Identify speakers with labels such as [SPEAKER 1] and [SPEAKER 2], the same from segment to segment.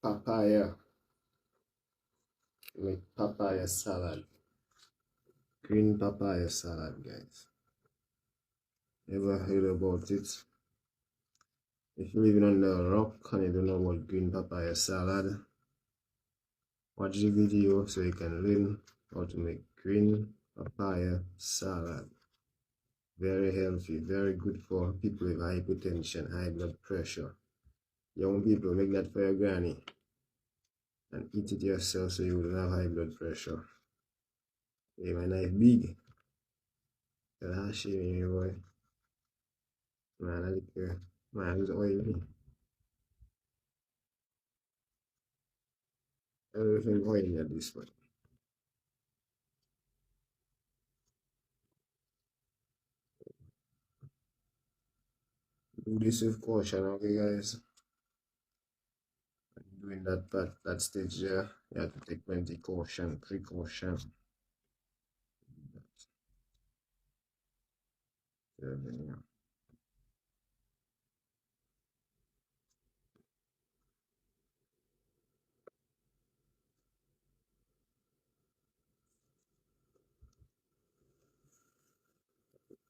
[SPEAKER 1] Papaya, make papaya salad. Green papaya salad, guys. Ever heard about it? If you're living under a rock and you don't know what green papaya salad, watch the video so you can learn how to make green papaya salad. Very healthy, very good for people with hypertension, high blood pressure. Young people, make that for your granny and eat it yourself so you will have high blood pressure. Hey, my knife big. I'll show you, boy. Man, I like man, it's oily. Everything oily at this point. Do this with caution, okay, guys? Doing that stage there, you have to take plenty caution, precaution. Yeah.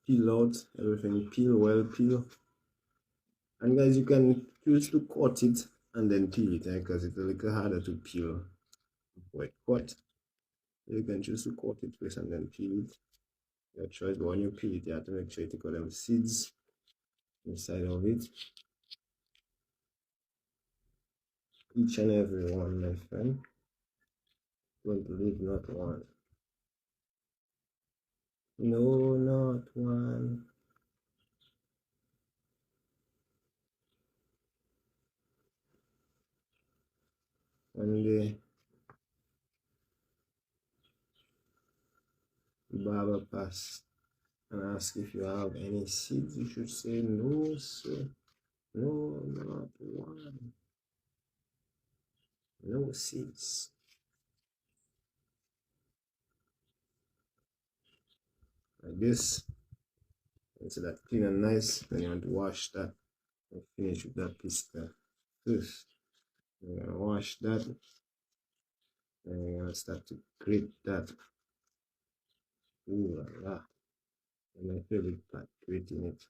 [SPEAKER 1] Peel out everything, peel well, peel. And guys, you can choose to cut it and then peel it, because it's a little harder to peel wet cut. You can choose to cut it first and then peel it. Your choice, but when you peel it, you have to make sure you take out them seeds inside of it. Each and every one, my friend. Don't leave not one. No, not one. And the barber pass and ask if you have any seeds. You should say no, sir. No, not one. No seeds. Like this. And so that clean and nice. Then you want to wash that and finish with that pista first. You're gonna wash that. And you're gonna start to grate that. Ooh la la. And my favorite part, grating it.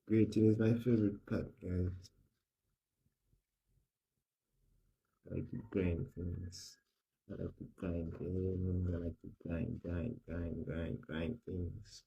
[SPEAKER 1] Grating is my favorite part, guys. I like to grind things. I like to grind things. I like to grind things.